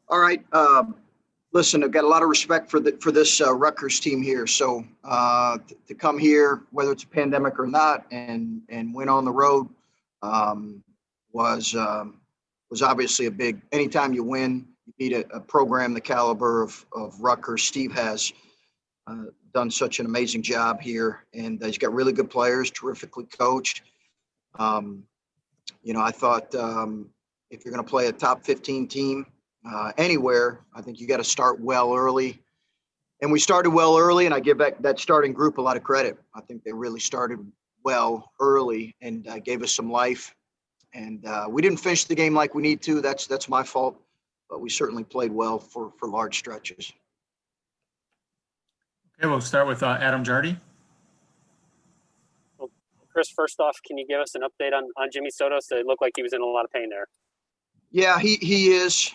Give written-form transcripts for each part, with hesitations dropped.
All right. Listen, I've got a lot of respect for this Rutgers team here. So to come here, whether it's a pandemic or not, and win on the road um, was obviously a big. Anytime you win, you beat a program the caliber of Rutgers. Steve has done such an amazing job here, and he's got really good players, terrifically coached. Um, I thought if you're going to play a top 15 team anywhere, I think you got to start well early. And we started well early, and I give that starting group a lot of credit. I think they really started well early and gave us some life. And we didn't finish the game like we need to. That's my fault, but we certainly played well for large stretches. Okay, we'll start with Adam Jardy. Well, Chris, first off, can you give us an update on Jimmy Soto? So it looked like he was in a lot of pain there. Yeah, he is,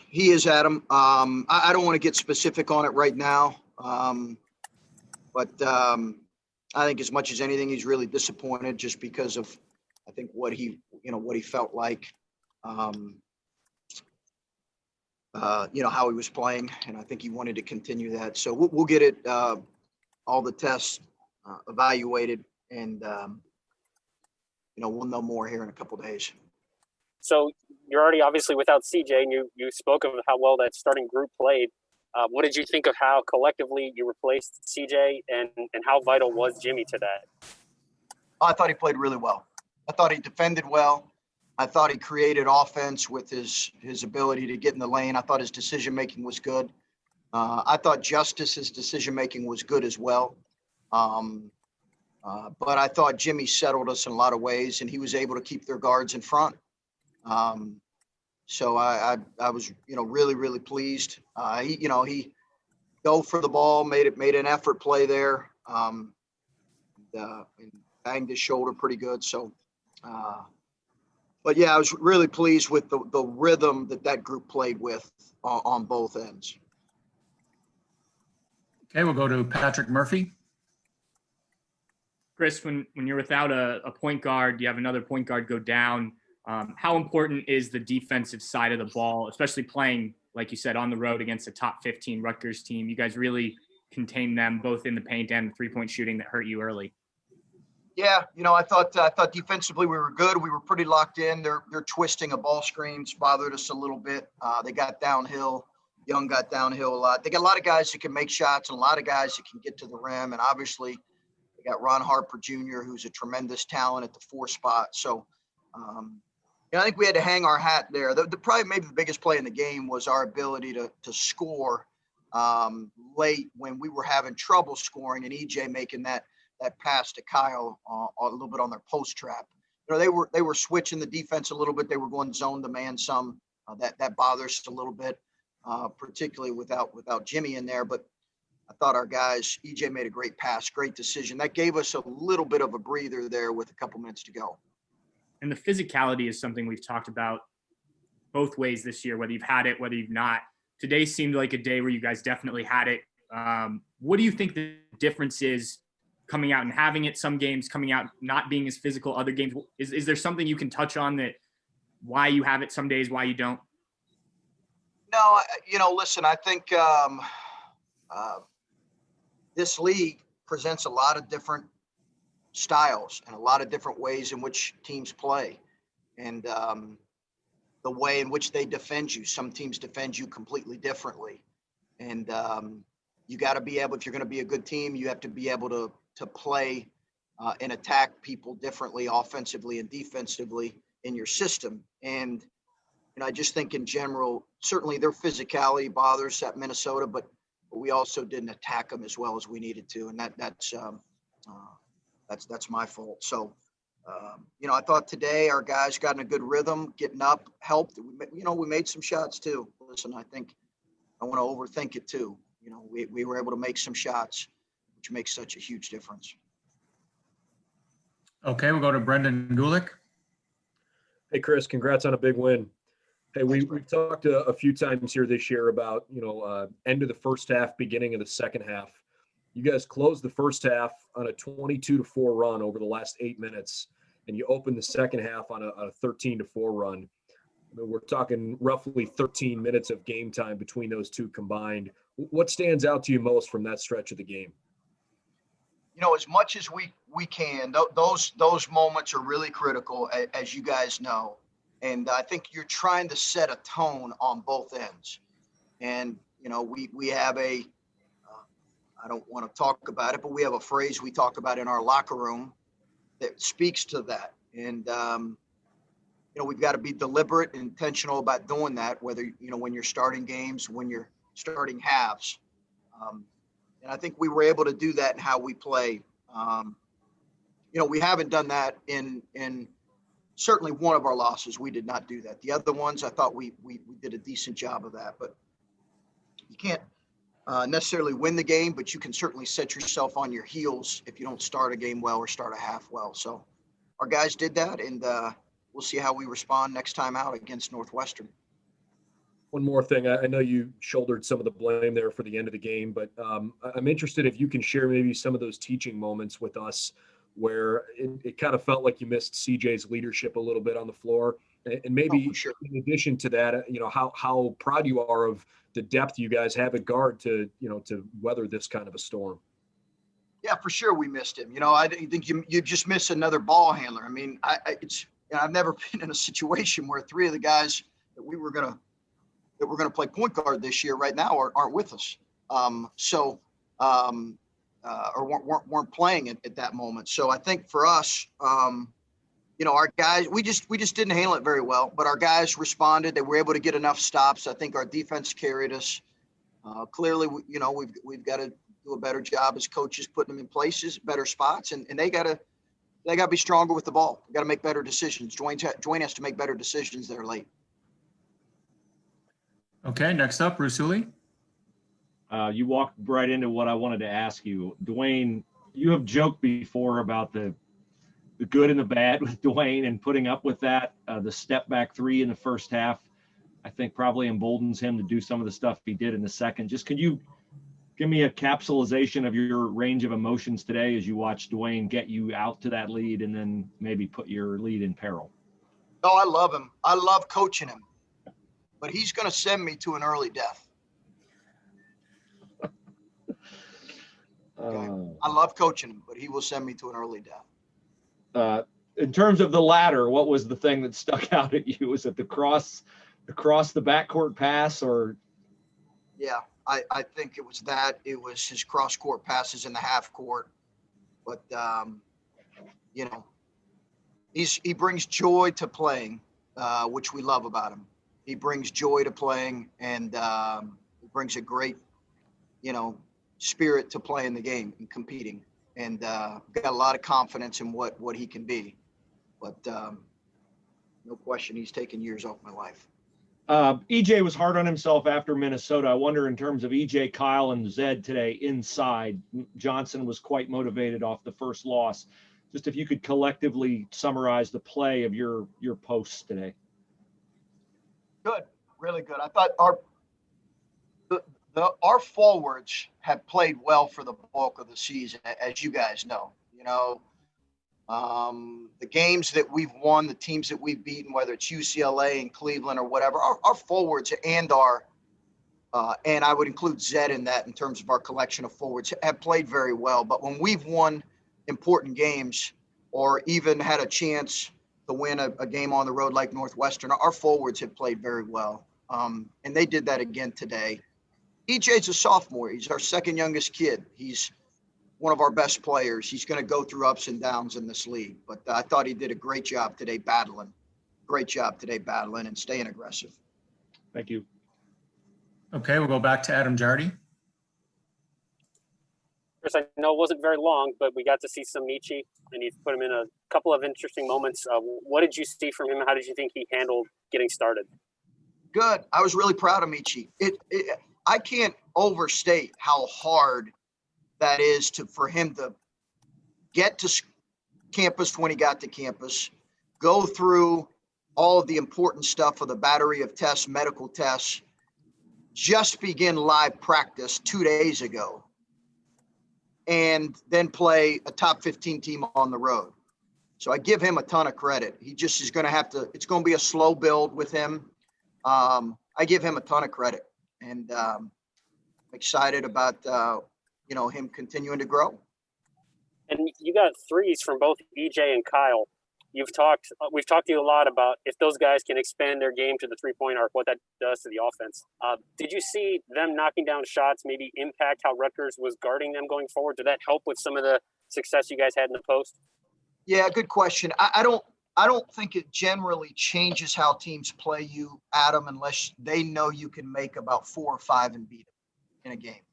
Adam. I don't want to get specific on it right now, but I think as much as anything, he's really disappointed just because of I think what he felt like, how he was playing, and I think he wanted to continue that. So we'll get it, all the tests evaluated, and we'll know more here in a couple of days. So you're already obviously without CJ, and you spoke of how well that starting group played. What did you think of how collectively you replaced CJ, and how vital was Jimmy to that? I thought he played really well. I thought he defended well. I thought he created offense with his ability to get in the lane. I thought his decision-making was good. I thought Justice's decision-making was good as well. But I thought Jimmy settled us in a lot of ways, and he was able to keep their guards in front. So I was, really, really pleased. He dove for the ball, made an effort play there, and banged his shoulder pretty good. So, but yeah, I was really pleased with the rhythm that group played with on both ends. Okay, we'll go to Patrick Murphy. Chris, when you're without a point guard, you have another point guard go down. How important is the defensive side of the ball, especially playing, like you said, on the road against a top 15 Rutgers team? You guys really contained them both in the paint and the three-point shooting that hurt you early. Yeah, I thought defensively we were good. We were pretty locked in. They're twisting of ball screens bothered us a little bit. They got downhill. Young got downhill a lot. They got a lot of guys that can make shots and a lot of guys that can get to the rim. And obviously, they got Ron Harper Jr., who's a tremendous talent at the 4 spot. So, I think we had to hang our hat there. Probably maybe the biggest play in the game was our ability to score late when we were having trouble scoring, and EJ making that pass to Kyle a little bit on their post trap. They were switching the defense a little bit. They were going zone to man some. That bothers us a little bit, particularly without Jimmy in there. But I thought our guys, EJ made a great pass, great decision. That gave us a little bit of a breather there with a couple minutes to go. And the physicality is something we've talked about both ways this year, whether you've had it, whether you've not. Today seemed like a day where you guys definitely had it. What do you think the difference is coming out and having it some games, coming out not being as physical other games? Is there something you can touch on that why you have it some days, why you don't? No, listen, I think this league presents a lot of different styles and a lot of different ways in which teams play, and the way in which they defend you. Some teams defend you completely differently, and you got to be able, if you're going to be a good team, you have to be able to play and attack people differently, offensively and defensively in your system. And I just think in general, certainly their physicality bothers at Minnesota, but we also didn't attack them as well as we needed to, and that's my fault. So, I thought today our guys got in a good rhythm, getting up, helped. We made some shots too. Listen, I think I want to overthink it too. We were able to make some shots, which makes such a huge difference. Okay, we'll go to Brendan Gulick. Hey, Chris, congrats on a big win. Hey, we've talked a few times here this year about, end of the first half, beginning of the second half. You guys closed the first half on a 22-4 run over the last 8 minutes, and you opened the second half on a 13-4 run. We're talking roughly 13 minutes of game time between those two combined. What stands out to you most from that stretch of the game? You know, as much as we can, those moments are really critical, as you guys know. And I think you're trying to set a tone on both ends. And, you know, we have I don't want to talk about it, but we have a phrase we talk about in our locker room that speaks to that. And, you know, we've got to be deliberate and intentional about doing that, whether, you know, when you're starting games, when you're starting halves. And I think we were able to do that in how we play. You know, we haven't done that in certainly one of our losses. We did not do that. The other ones, I thought we did a decent job of that. But you can't necessarily win the game, but you can certainly set yourself on your heels if you don't start a game well or start a half well. So our guys did that, and we'll see how we respond next time out against Northwestern. One more thing. I know you shouldered some of the blame there for the end of the game, but I'm interested if you can share maybe some of those teaching moments with us where it kind of felt like you missed CJ's leadership a little bit on the floor. And maybe sure. In addition to that, you know, how proud you are of the depth you guys have at guard to, you know, to weather this kind of a storm. Yeah, for sure we missed him. You know, I think you just miss another ball handler. I mean, it's, you know, I've never been in a situation where three of the guys that we're going to play point guard this year right now aren't with us. Or weren't playing at that moment. So I think for us, you know, our guys, we just didn't handle it very well, but our guys responded. They were able to get enough stops. I think our defense carried us. Clearly, you know, we've got to do a better job as coaches putting them in places, better spots, and they got to be stronger with the ball. We got to make better decisions. Dwayne has to make better decisions there late. Okay, next up, Rusuli. You walked right into what I wanted to ask you. Dwayne, you have joked before about the good and the bad with Dwayne and putting up with that. The step back three in the first half, I think probably emboldens him to do some of the stuff he did in the second. Just could you give me a capsulization of your range of emotions today as you watch Dwayne get you out to that lead and then maybe put your lead in peril? Oh, I love him. I love coaching him, but he's going to send me to an early death. Okay. I love coaching him, but he will send me to an early death. In terms of the latter, what was the thing that stuck out at you? Was it the cross the backcourt pass, or? Yeah, I think it was that. It was his cross court passes in the half court, but you know, he brings joy to playing, which we love about him. He brings joy to playing, and he brings a great, you know, spirit to playing the game and competing, and got a lot of confidence in what he can be. But no question, he's taken years off my life. EJ was hard on himself after Minnesota. I wonder, in terms of EJ, Kyle, and Zed today inside, Johnson was quite motivated off the first loss. Just if you could collectively summarize the play of your posts today. Good, really good. I thought our forwards have played well for the bulk of the season, as you guys know. You know, the games that we've won, the teams that we've beaten, whether it's UCLA and Cleveland or whatever, our forwards and and I would include Zed in that in terms of our collection of forwards, have played very well. But when we've won important games or even had a chance to win a game on the road like Northwestern, our forwards have played very well. And they did that again today. EJ's a sophomore. He's our second youngest kid. He's one of our best players. He's going to go through ups and downs in this league. But I thought he did a great job today battling. Great job today battling and staying aggressive. Thank you. Okay, we'll go back to Adam Jardy. Chris, I know it wasn't very long, but we got to see some Michi, and he's put him in a couple of interesting moments. What did you see from him? How did you think he handled getting started? Good. I was really proud of Michi. I can't overstate how hard that is for him to get to campus when he got to campus, go through all of the important stuff of the battery of tests, medical tests, just begin live practice 2 days ago, and then play a top 15 team on the road. So I give him a ton of credit. He just is going to have to, it's going to be a slow build with him. I give him a ton of credit, and excited about, him continuing to grow. And you got threes from both EJ and Kyle. We've talked to you a lot about if those guys can expand their game to the 3-point arc, what that does to the offense. Did you see them knocking down shots maybe impact how Rutgers was guarding them going forward? Did that help with some of the success you guys had in the post? Yeah, good question. I don't think it generally changes how teams play you, Adam, unless they know you can make about 4 or 5 and beat them in a game.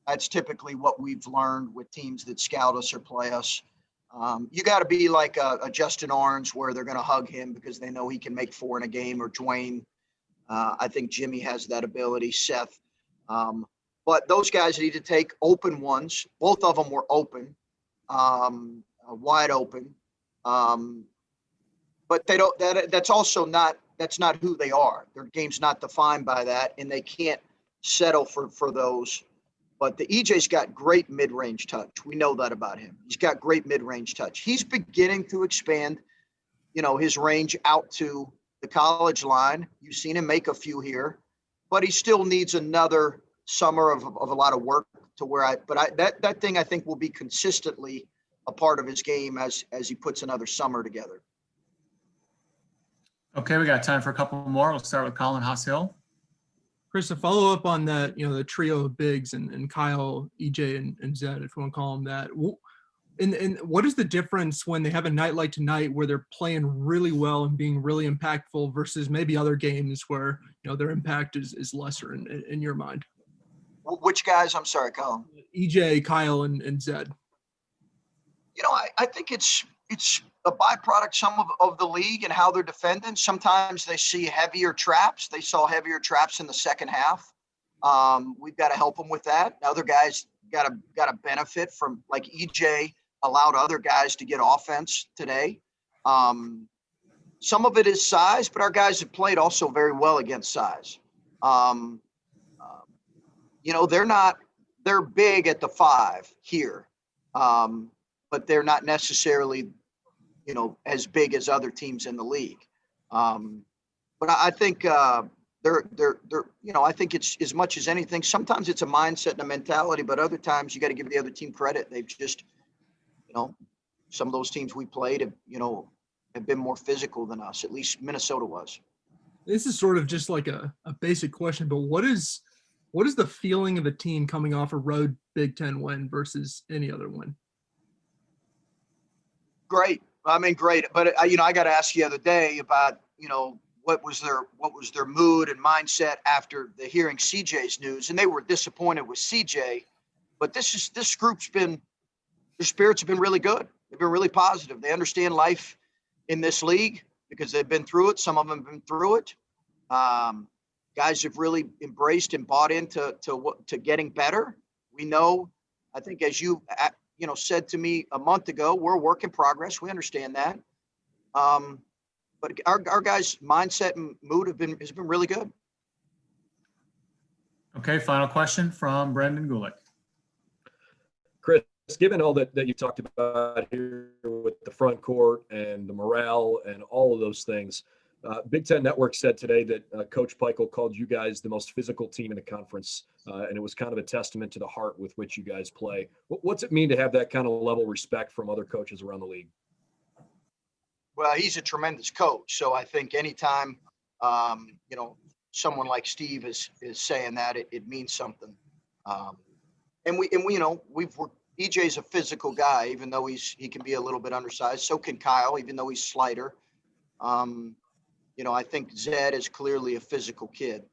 That's typically what we've learned with teams that scout us or play us. You got to be like a Justin Orange, where they're going to hug him because they know he can make 4 in a game, or Dwayne. I think Jimmy has that ability, Seth. But those guys need to take open ones. Both of them were open. Wide open, but they don't. That's also not. That's not who they are. Their game's not defined by that, and they can't settle for those. But the EJ's got great mid-range touch. We know that about him. He's got great mid-range touch. He's beginning to expand, his range out to the college line. You've seen him make a few here, but he still needs another summer of a lot of work to where that thing I think will be consistently a part of his game as he puts another summer together. Okay, we got time for a couple more. We'll start with Colin Haas-Hill. Chris, a follow up on that, the trio of bigs and Kyle, EJ, and Zed, if you want to call them that. And what is the difference when they have a night like tonight where they're playing really well and being really impactful versus maybe other games where, their impact is lesser in your mind? Which guys? I'm sorry, Colin. EJ, Kyle, and Zed. I think it's a byproduct of the league and how they're defending. Sometimes they see heavier traps. They saw heavier traps in the second half. We've got to help them with that. Other guys got to benefit from, like EJ allowed other guys to get offense today. Some of it is size, but our guys have played also very well against size. They're big at the 5 here. But they're not necessarily, as big as other teams in the league. But I think I think it's, as much as anything, sometimes it's a mindset and a mentality, but other times you got to give the other team credit. They've just, some of those teams we played have been more physical than us. At least Minnesota was. This is sort of just like a basic question, but what is the feeling of a team coming off a road Big Ten win versus any other win? Great. Great. But I got to ask you the other day about, what was their mood and mindset after the hearing CJ's news, and they were disappointed with CJ, but this group's their spirits have been really good. They've been really positive. They understand life in this league because they've been through it. Some of them have been through it. Guys have really embraced and bought into getting better. We know, I think, as you said to me a month ago, we're a work in progress. We understand that. But our guys' mindset and mood has been really good. Okay, final question from Brendan Gulick. Chris, given all that you talked about here with the front court and the morale and all of those things, Big Ten Network said today that Coach Peichel called you guys the most physical team in the conference, and it was kind of a testament to the heart with which you guys play. What's it mean to have that kind of level of respect from other coaches around the league? Well, he's a tremendous coach, so I think anytime someone like Steve is saying that, it means something. EJ's a physical guy, even though he can be a little bit undersized. So can Kyle, even though he's slighter. I think Zed is clearly a physical kid.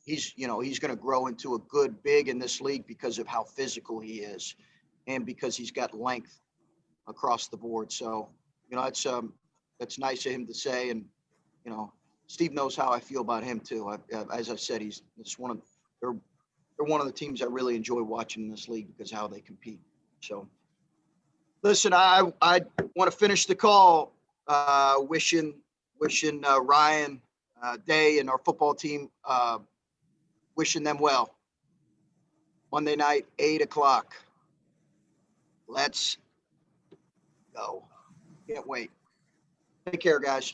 He's going to grow into a good big in this league because of how physical he is, and because he's got length across the board. So, that's nice of him to say. And, Steve knows how I feel about him too. As I said, they're one of the teams I really enjoy watching in this league because of how they compete. So, listen, I want to finish the call wishing Ryan, Day, and our football team, wishing them well. Monday night, 8:00. Let's go. Can't wait. Take care, guys.